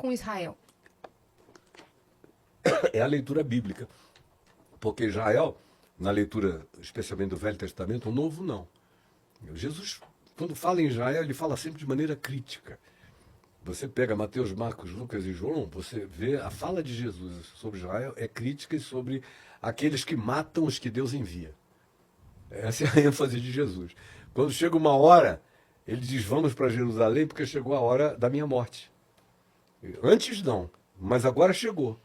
com Israel? É a leitura bíblica. Porque Israel, na leitura especialmente do Velho Testamento, o Novo não. Jesus, quando fala em Israel, ele fala sempre de maneira crítica. Você pega Mateus, Marcos, Lucas e João, você vê a fala de Jesus sobre Israel é crítica sobre aqueles que matam os que Deus envia. Essa é a ênfase de Jesus. Quando chega uma hora, ele diz, vamos para Jerusalém porque chegou a hora da minha morte. Antes não, mas agora chegou.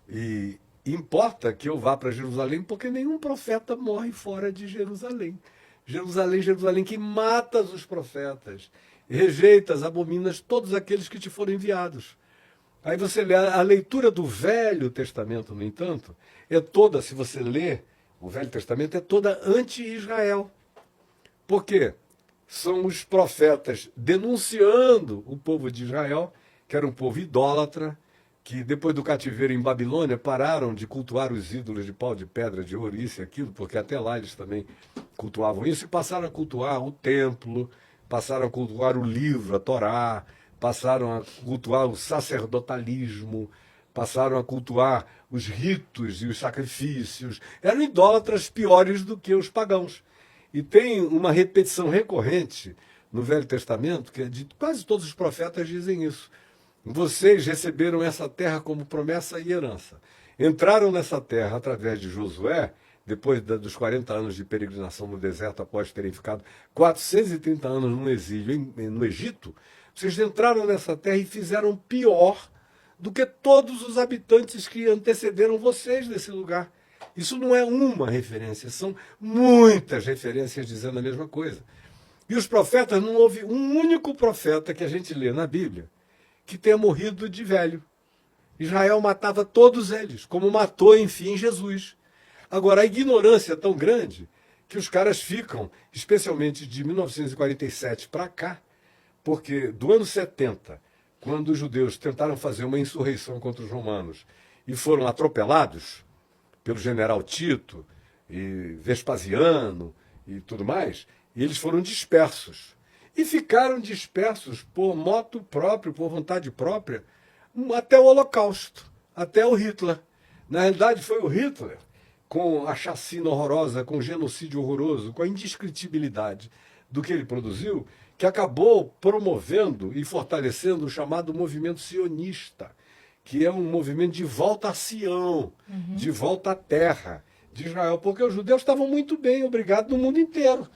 E importa que eu vá para Jerusalém porque nenhum profeta morre fora de Jerusalém. Jerusalém, Jerusalém, que matas os profetas, rejeitas, abominas todos aqueles que te foram enviados. Aí você lê a leitura do Velho Testamento, no entanto, é toda, se você lê o Velho Testamento, é toda anti-Israel. Por quê? São os profetas denunciando o povo de Israel, que era um povo idólatra, que depois do cativeiro em Babilônia pararam de cultuar os ídolos de pau, de pedra, de ouro, isso e aquilo, porque até lá eles também cultuavam isso, e passaram a cultuar o templo, passaram a cultuar o livro, a Torá, passaram a cultuar o sacerdotalismo, passaram a cultuar os ritos e os sacrifícios. Eram idólatras piores do que os pagãos. E tem uma repetição recorrente no Velho Testamento, que é de quase todos os profetas dizem isso. Vocês receberam essa terra como promessa e herança. Entraram nessa terra através de Josué, depois dos 40 anos de peregrinação no deserto, após terem ficado 430 anos no exílio no Egito. Vocês entraram nessa terra e fizeram pior do que todos os habitantes que antecederam vocês nesse lugar. Isso não é uma referência, são muitas referências dizendo a mesma coisa. E os profetas, não houve um único profeta que a gente lê na Bíblia que tenha morrido de velho. Israel matava todos eles, como matou, enfim, Jesus. Agora, a ignorância é tão grande que os caras ficam, especialmente de 1947 para cá, porque do ano 70, quando os judeus tentaram fazer uma insurreição contra os romanos e foram atropelados pelo general Tito e Vespasiano e tudo mais, e eles foram dispersos. E ficaram dispersos por moto próprio, por vontade própria, até o Holocausto, até o Hitler. Na realidade, foi o Hitler, com a chacina horrorosa, com o genocídio horroroso, com a indescritibilidade do que ele produziu, que acabou promovendo e fortalecendo o chamado movimento sionista, que é um movimento de volta a Sião, de volta à terra de Israel, porque os judeus estavam muito bem, obrigado, no mundo inteiro.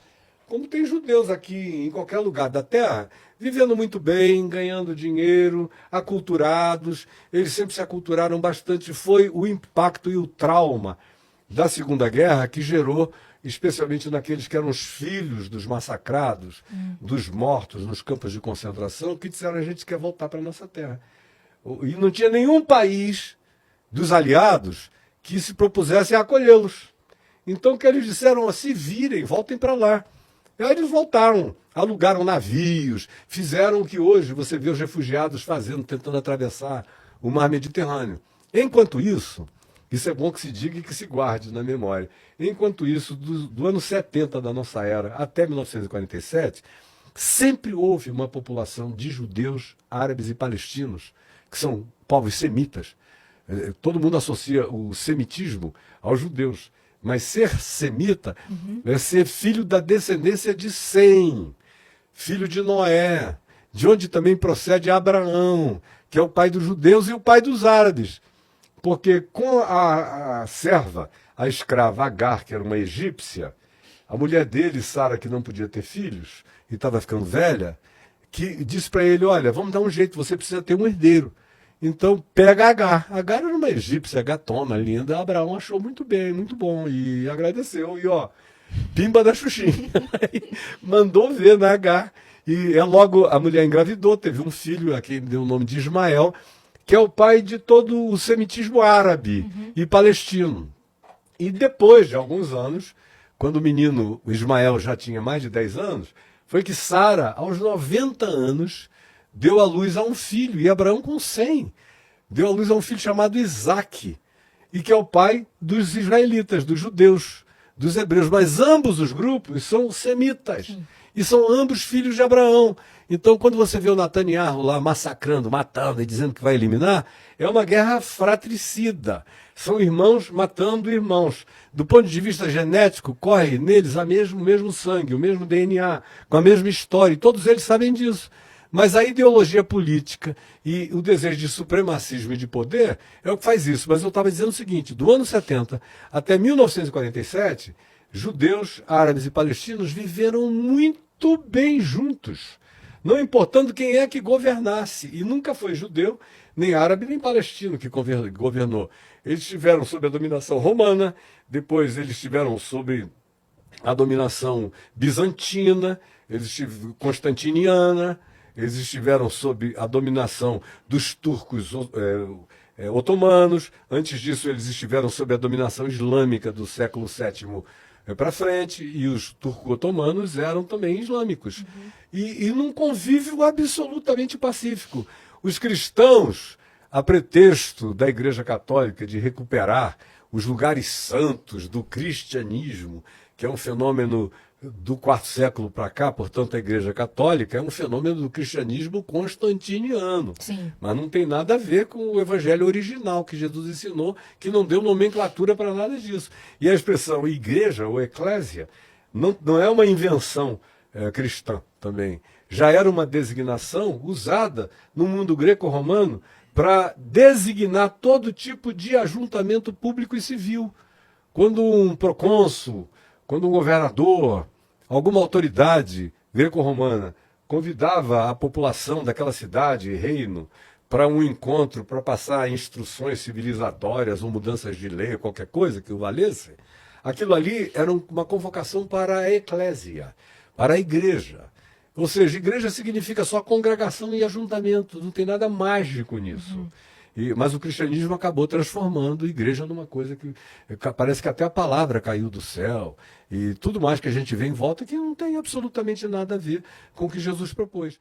Como tem judeus aqui em qualquer lugar da terra, vivendo muito bem, ganhando dinheiro, aculturados, eles sempre se aculturaram bastante. Foi o impacto e o trauma da Segunda Guerra que gerou, especialmente naqueles que eram os filhos dos massacrados, dos mortos nos campos de concentração, que disseram a gente quer voltar para a nossa terra. E não tinha nenhum país dos aliados que se propusesse a acolhê-los. Então, o que eles disseram, se virem, voltem para lá. E aí eles voltaram, alugaram navios, fizeram o que hoje você vê os refugiados fazendo, tentando atravessar o mar Mediterrâneo. Enquanto isso é bom que se diga e que se guarde na memória, enquanto isso, do ano 70 da nossa era até 1947, sempre houve uma população de judeus, árabes e palestinos, que são povos semitas. Todo mundo associa o semitismo aos judeus. Mas ser semita é ser filho da descendência de Sem, filho de Noé, de onde também procede Abraão, que é o pai dos judeus e o pai dos árabes. Porque com a serva, a escrava Agar, que era uma egípcia, a mulher dele, Sara, que não podia ter filhos e estava ficando velha, que disse para ele, olha, vamos dar um jeito, você precisa ter um herdeiro. Então, pega Agar. Agar era uma egípcia gatona, linda. Abraão achou muito bem, muito bom. E agradeceu. E, pimba da Xuxinha. Mandou ver na Agar. E logo a mulher engravidou, teve um filho, a quem deu o nome de Ismael, que é o pai de todo o semitismo árabe e palestino. E depois de alguns anos, quando o menino, o Ismael, já tinha mais de 10 anos, foi que Sara, aos 90 anos, deu à luz a um filho, e Abraão com 100. Deu à luz a um filho chamado Isaque, e que é o pai dos israelitas, dos judeus, dos hebreus. Mas ambos os grupos são semitas, e são ambos filhos de Abraão. Então, quando você vê o Netanyahu lá massacrando, matando e dizendo que vai eliminar, é uma guerra fratricida. São irmãos matando irmãos. Do ponto de vista genético, corre neles o mesmo sangue, o mesmo DNA, com a mesma história, e todos eles sabem disso. Mas a ideologia política e o desejo de supremacismo e de poder é o que faz isso. Mas eu estava dizendo o seguinte, do ano 70 até 1947, judeus, árabes e palestinos viveram muito bem juntos, não importando quem é que governasse. E nunca foi judeu, nem árabe, nem palestino que governou. Eles estiveram sob a dominação romana, depois eles estiveram sob a dominação bizantina, constantiniana, eles estiveram sob a dominação dos turcos otomanos. Antes disso, eles estiveram sob a dominação islâmica do século VII para frente, e os turco-otomanos eram também islâmicos. E num convívio absolutamente pacífico. Os cristãos, a pretexto da Igreja Católica de recuperar os lugares santos do cristianismo, que é um fenômeno do quarto século para cá, portanto a Igreja Católica é um fenômeno do cristianismo constantiniano. Sim. Mas não tem nada a ver com o evangelho original que Jesus ensinou, que não deu nomenclatura para nada disso. E a expressão igreja ou eclésia não é uma invenção cristã também. Já era uma designação usada no mundo greco-romano para designar todo tipo de ajuntamento público e civil. Quando um procônsul, quando um governador, alguma autoridade greco-romana convidava a população daquela cidade, reino, para um encontro, para passar instruções civilizatórias ou mudanças de lei, qualquer coisa que o valesse, aquilo ali era uma convocação para a eclésia, para a igreja. Ou seja, igreja significa só congregação e ajuntamento, não tem nada mágico nisso. Mas o cristianismo acabou transformando a igreja numa coisa que parece que até a palavra caiu do céu e tudo mais que a gente vê em volta que não tem absolutamente nada a ver com o que Jesus propôs.